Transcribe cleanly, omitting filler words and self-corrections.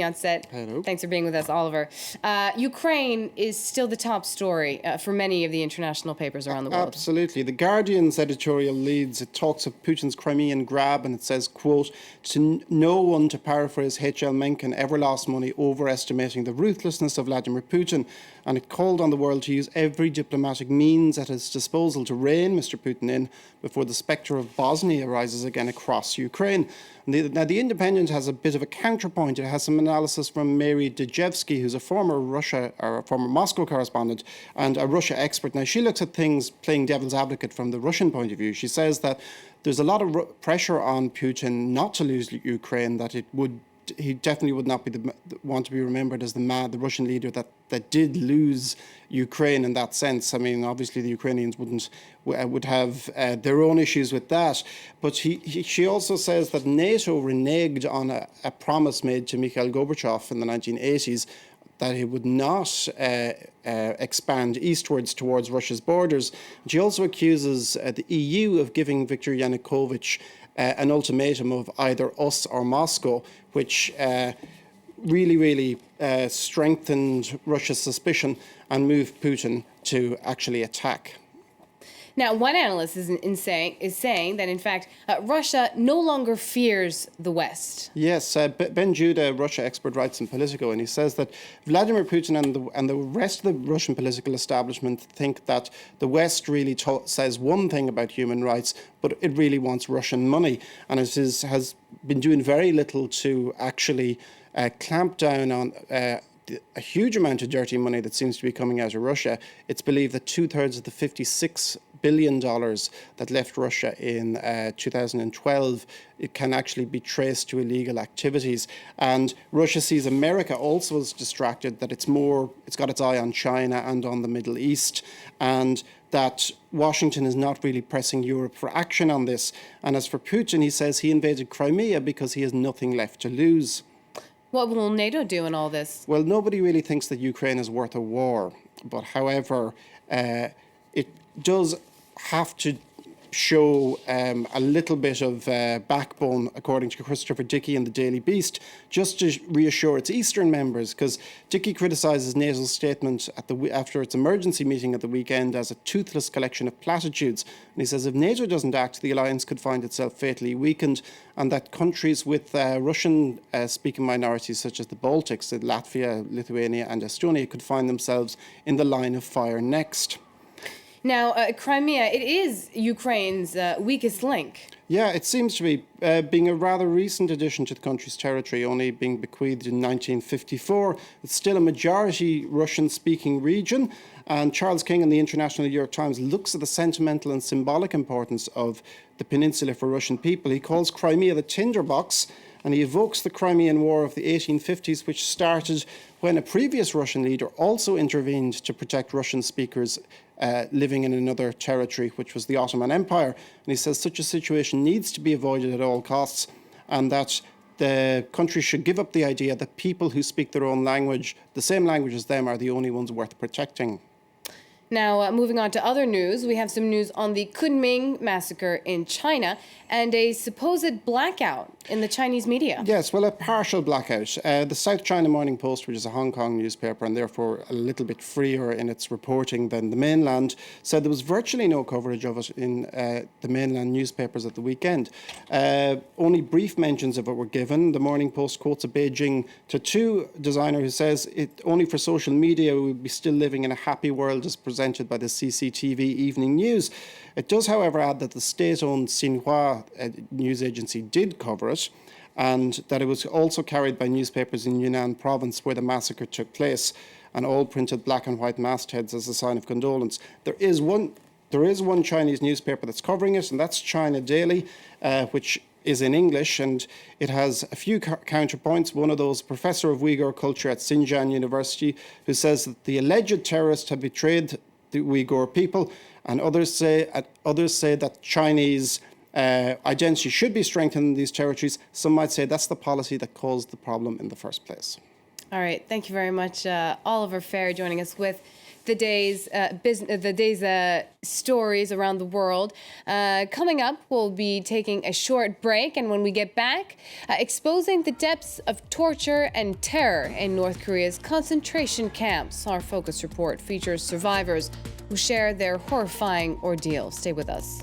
On set. Hello. Thanks for being with us, Oliver. Ukraine is still the top story for many of the international papers around the world. Absolutely. The Guardian's editorial leads, it talks of Putin's Crimean grab, and it says, quote, "To no one, to paraphrase H.L. Mencken, ever lost money overestimating the ruthlessness of Vladimir Putin." And it called on the world to use every diplomatic means at its disposal to rein Mr. Putin in before the spectre of Bosnia rises again across Ukraine. Now, The Independent has a bit of a counterpoint. It has some analysis from Mary Dejevsky, who's a former Moscow correspondent and a Russia expert. Now, she looks at things playing devil's advocate from the Russian point of view. She says that there's a lot of pressure on Putin not to lose Ukraine, that he definitely would not want to be remembered as the Russian leader that did lose Ukraine in that sense. I mean, obviously the Ukrainians would have their own issues with that. But she also says that NATO reneged on a promise made to Mikhail Gorbachev in the 1980s that he would not expand eastwards towards Russia's borders. She also accuses the EU of giving Viktor Yanukovych an ultimatum of either us or Moscow, which really strengthened Russia's suspicion and moved Putin to actually attack. Now, one analyst is saying that, in fact, Russia no longer fears the West. Yes, Ben Judah, Russia expert, writes in Politico, and he says that Vladimir Putin and the rest of the Russian political establishment think that the West really says one thing about human rights, but it really wants Russian money, and it has been doing very little to actually clamp down on a huge amount of dirty money that seems to be coming out of Russia. It's believed that 2/3 of the $56 billion that left Russia in 2012, it can actually be traced to illegal activities. And Russia sees America also as distracted, that it's got its eye on China and on the Middle East, and that Washington is not really pressing Europe for action on this. And as for Putin, he says he invaded Crimea because he has nothing left to lose. What will NATO do in all this? Well, nobody really thinks that Ukraine is worth a war. But however, it does have to show a little bit of backbone, according to Christopher Dickey in the Daily Beast, just to reassure its Eastern members, because Dickey criticises NATO's statement after its emergency meeting at the weekend as a toothless collection of platitudes. And he says if NATO doesn't act, the alliance could find itself fatally weakened, and that countries with Russian-speaking minorities such as the Baltics, Latvia, Lithuania and Estonia, could find themselves in the line of fire next. Now, Crimea, it is Ukraine's weakest link. Yeah, it seems to be, being a rather recent addition to the country's territory, only being bequeathed in 1954. It's still a majority Russian-speaking region, and Charles King in the International New York Times looks at the sentimental and symbolic importance of the peninsula for Russian people. He calls Crimea the tinderbox, and he evokes the Crimean War of the 1850s, which started when a previous Russian leader also intervened to protect Russian speakers living in another territory, which was the Ottoman Empire. And he says such a situation needs to be avoided at all costs, and that the country should give up the idea that people who speak their own language, the same language as them, are the only ones worth protecting. Now, moving on to other news, we have some news on the Kunming massacre in China and a supposed blackout in the Chinese media. Yes, well, a partial blackout. The South China Morning Post, which is a Hong Kong newspaper and therefore a little bit freer in its reporting than the mainland, said there was virtually no coverage of it in the mainland newspapers at the weekend. Only brief mentions of it were given. The Morning Post quotes a Beijing tattoo designer who says it only for social media we would be still living in a happy world as presented by the CCTV Evening News. It does, however, add that the state-owned Xinhua news agency did cover it, and that it was also carried by newspapers in Yunnan province where the massacre took place, and all printed black and white mastheads as a sign of condolence. There is one Chinese newspaper that's covering it, and that's China Daily, which is in English, and it has a few counterpoints. One of those, professor of Uyghur culture at Xinjiang University, who says that the alleged terrorists have betrayed the Uyghur people, and others say that Chinese identity should be strengthened in these territories. Some might say that's the policy that caused the problem in the first place. All right, thank you very much, Oliver Fair, joining us with the day's stories around the world. Coming up, we'll be taking a short break, and when we get back, exposing the depths of torture and terror in North Korea's concentration camps. Our focus report features survivors who share their horrifying ordeal. Stay with us.